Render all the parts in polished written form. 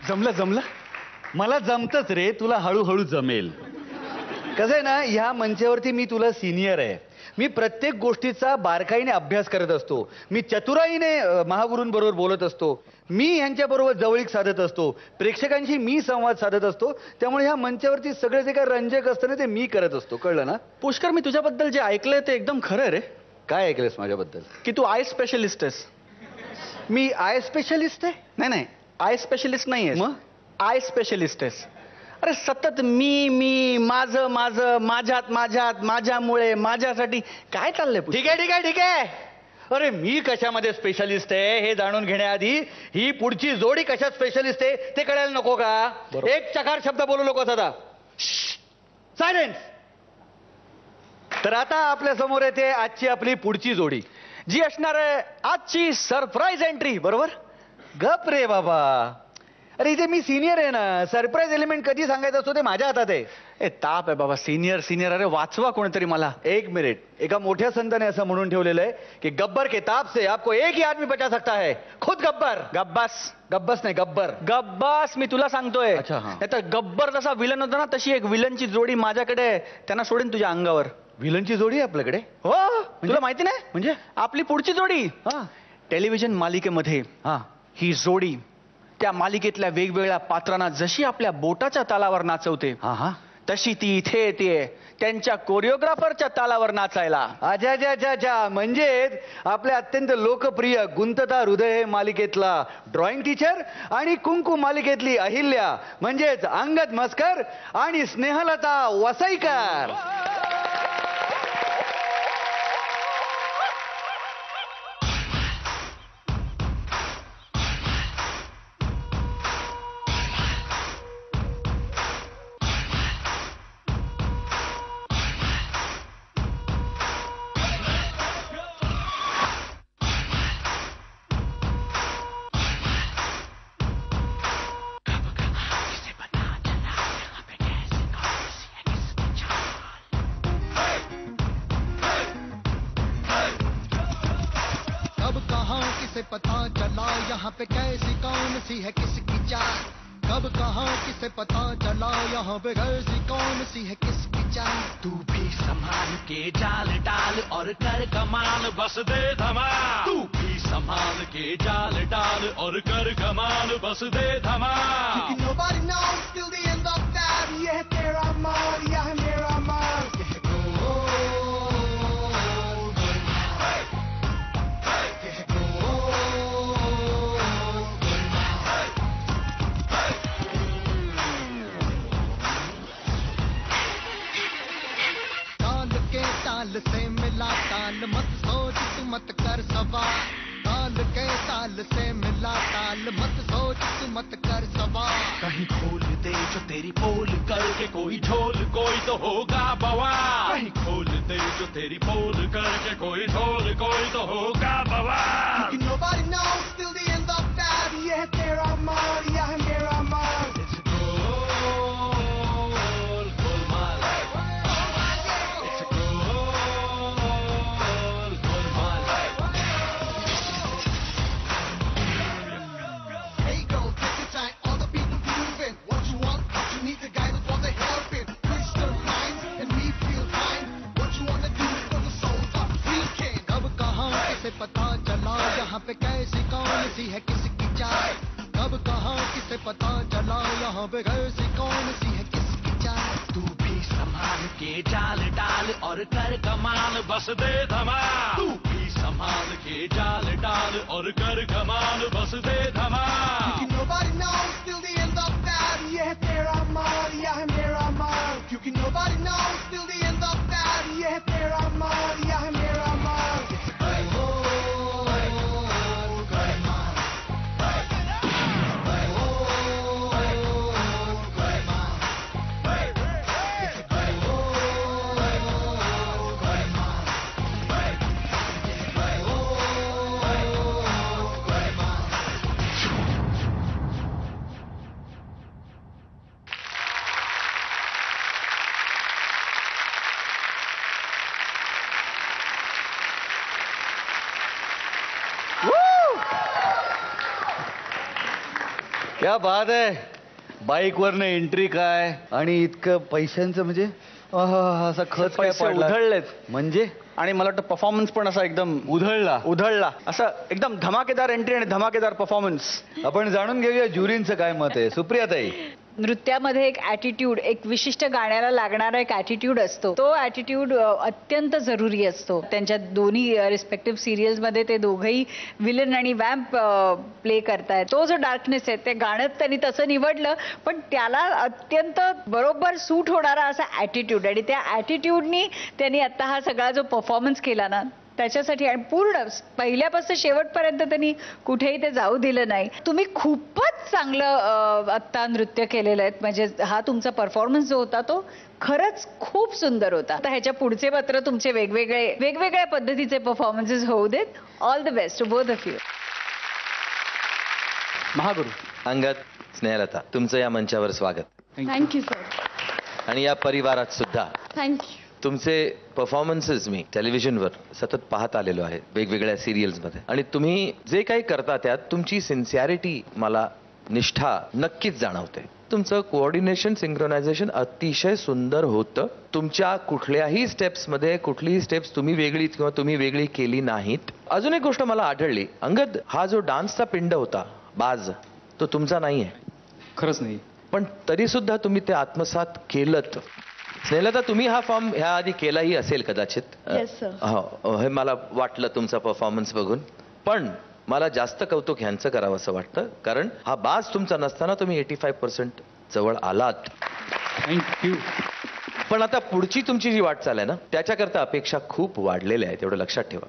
जमलं जमलं. मला जमतच रे, तुला हळूहळू जमेल. कसं आहे ना, ह्या मंचावरती मी तुला सिनियर आहे. मी प्रत्येक गोष्टीचा बारकाईने अभ्यास करत असतो. मी चतुराईने महागुरूंबरोबर बोलत असतो. मी ह्यांच्याबरोबर जवळीक साधत असतो. प्रेक्षकांशी मी संवाद साधत असतो. त्यामुळे ह्या मंचावरती सगळे जे काही रंजक असतं ना, ते मी करत असतो. कळलं ना? पुष्कर, मी तुझ्याबद्दल जे ऐकलंय ते एकदम खरं रे. काय ऐकलंस माझ्याबद्दल? की तू आय स्पेशलिस्ट आहेस. मी आय स्पेशलिस्ट आहे? नाही नाही, आय स्पेशलिस्ट नाही आहेस, मग आय स्पेशलिस्ट आहेस. अरे सतत मी माझं माझं, माझ्यात माझ्यात, माझ्यामुळे, माझ्यासाठी काय चाललंय? ठीक आहे ठीक आहे ठीक आहे. अरे मी कशामध्ये स्पेशलिस्ट आहे हे जाणून घेण्याआधी ही पुढची जोडी कशात स्पेशलिस्ट आहे ते कळायला नको का? एक चकार शब्द बोलू नकोस आता. सायलेन्स. तर आता आपल्या समोर येते आजची आपली पुढची जोडी, जी असणार आहे आजची सरप्राईज एंट्री. बरोबर? गप रे बाबा. अरे इथे मी सिनियर आहे ना, सरप्राईज एलिमेंट कधी सांगायचं असतो ते माझ्या हातात आहे. ए ताप आहे बाबा, सिनियर सिनियर. अरे वाचवा कोणतरी मला. एक मिनिट. एका मोठ्या संताने असं म्हणून ठेवलेलं आहे की गब्बर के ताप से आपको एक ही आदमी बचा सकता है, खुद गब्बर. गब्बास. गब्बस नाही, गब्बर. गब्बास मी तुला सांगतोय. अच्छा, हा. नाही तर गब्बर जसा विलन होता ना, तशी एक विलनची जोडी माझ्याकडे आहे. त्यांना सोडेन तुझ्या अंगावर. विलनची जोडी आहे आपल्याकडे? हो. तुला माहिती नाही? म्हणजे आपली पुढची जोडी हा टेलिव्हिजन मालिकेमध्ये हा ही जोडी त्या मालिकेतल्या वेगवेगळ्या पात्रांना जशी आपल्या बोटाच्या तालावर नाचवते, हा हा तशी ती इथे येते त्यांच्या कोरिओग्राफरच्या तालावर नाचायला. अच्छा अच्छा अच्छा अच्छा. म्हणजेच आपल्या अत्यंत लोकप्रिय गुंतता हृदय हे मालिकेतला ड्रॉइंग टीचर आणि कुंकू मालिकेतली अहिल्या म्हणजेच अंगद मस्कर आणि स्नेहलता वसईकर. किसे पता चला यहाँ पे कैसी कौन सी है किसकी चाल. कब कहाँ किसे पता चला यहाँ पे कैसी कौन सी है किसकी चाल. तू भी संभाल के जाल डाल और कर कमाल बस दे धमाल. तू भी संभाल के जाल डाल और कर कमाल बस दे धमाल. Nobody knows till the end of that. ये है तेरा माल, यह है मेरा माल. ताल से मिला ताल मत सोच तू मत कर सवाल. ताल के ताल से मिला ताल मत सोच तू मत कर सवाल. कहीं खोल दे जो तेरी पोल करके कोई झोल कोई तो होगा बवाल. कहीं खोल दे जो तेरी पोल करके कोई झोल कोई तो होगा बवाल. Nobody knows till the end of that. ये है तेरा माल, यह है मेरा माल. पता चला यहाँ पे कैसी कौन सी है किसकी चाल. कब कहाँ किसे पता चला यहाँ पे कैसी कौन सी है किसकी चाल. तू भी संभाल के जाल डाल और कर कमाल बस दे धमाल. तू भी संभाल के जाल डाल और कर कमाल बस दे धमाल. Nobody knows till the end of that. ये है तेरा माल, यह है मेरा माल. क्योंकि nobody knows till the end of that. ये है तेरा माल, यह है मेरा माल. क्या बात आहे. बाईकवरनं एंट्री काय आणि इतकं पैशांचं म्हणजे असा खच काय पैसे पडला? उधळलेत. म्हणजे आणि मला वाटतं परफॉर्मन्स पण असा एकदम उधळला. असं एकदम धमाकेदार एंट्री आणि धमाकेदार परफॉर्मन्स. आपण जाणून घेऊया ज्युरींचं काय मत आहे. सुप्रियाताई. नृत्यामध्ये एक ॲटिट्यूड, एक विशिष्ट गाण्याला लागणारा एक ॲटिट्यूड असतो. तो ॲटिट्यूड अत्यंत जरुरी असतो. त्यांच्या दोन्ही रिस्पेक्टिव्ह सिरियल्समध्ये ते दोघंही विलन आणि वॅम्प प्ले करतायत. तो जो डार्कनेस आहे ते गाणं त्यांनी तसं निवडलं, पण त्याला अत्यंत बरोबर सूट होणारा असा ॲटिट्यूड, आणि त्या ॲटिट्यूडनी त्यांनी आता हा सगळा जो परफॉर्मन्स केला ना, त्याच्यासाठी आणि पूर्ण पहिल्यापासून शेवटपर्यंत त्यांनी कुठेही ते जाऊ दिलं नाही. तुम्ही खूपच चांगलं आत्ता नृत्य केलेलं आहे. म्हणजे हा तुमचा परफॉर्मन्स जो होता तो खरंच खूप सुंदर होता. आता ह्याच्या पुढचे पत्र तुमचे वेगवेगळ्या पद्धतीचे परफॉर्मन्सेस होऊ देत. All the best to both of you. महागुरु. अंगद, स्नेहलता, तुमचं या मंचावर स्वागत. Thank you sir. आणि या परिवारात सुद्धा थँक्यू. तुमचे परफॉर्मन्सेस मी टेलिव्हिजनवर सतत पाहत आलेलो आहे, वेगवेगळ्या सिरियल्समध्ये. आणि तुम्ही जे काही करता त्यात तुमची सिन्सिअरिटी, मला निष्ठा नक्कीच जाणवते. तुमचं कोऑर्डिनेशन, सिंक्रोनायझेशन अतिशय सुंदर होतं. तुमच्या कुठल्याही स्टेप्समध्ये कुठलीही स्टेप्स तुम्ही वेगळी किंवा तुम्ही वेगळी केली नाहीत. अजून एक गोष्ट मला आढळली, अंगद, हा जो डान्सचा पिंड होता, बाज, तो तुमचा नाहीये. खरंच नाही. पण तरी सुद्धा तुम्ही ते आत्मसात केलत. स्नेहलता, तुम्ही हा फॉर्म ह्या आधी केलाही असेल कदाचित. Yes, sir. हो, हे मला वाटलं तुमचा परफॉर्मन्स बघून. पण मला जास्त कौतुक ह्यांचं करावं असं वाटतं, कारण हा बाज तुमचा नसताना तुम्ही 85% जवळ आलात. थँक्यू. पण आता पुढची तुमची जी वाटचाल आहे ना, त्याच्याकरता अपेक्षा खूप वाढलेल्या आहेत, एवढं लक्षात ठेवा.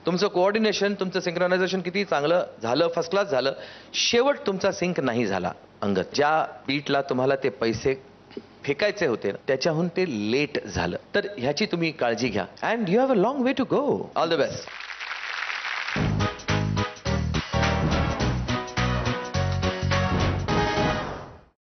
तुमचं कोऑर्डिनेशन, तुमचं सिंक्रोनायझेशन किती चांगलं झालं, फर्स्ट क्लास झालं. शेवट तुमचा सिंक नाही झाला अंगद. ज्या बीटला तुम्हाला ते पैसे फेकायचे होते त्याच्याहून ते लेट झालं. तर ह्याची तुम्ही काळजी घ्या. And you have a long way to go. All the best.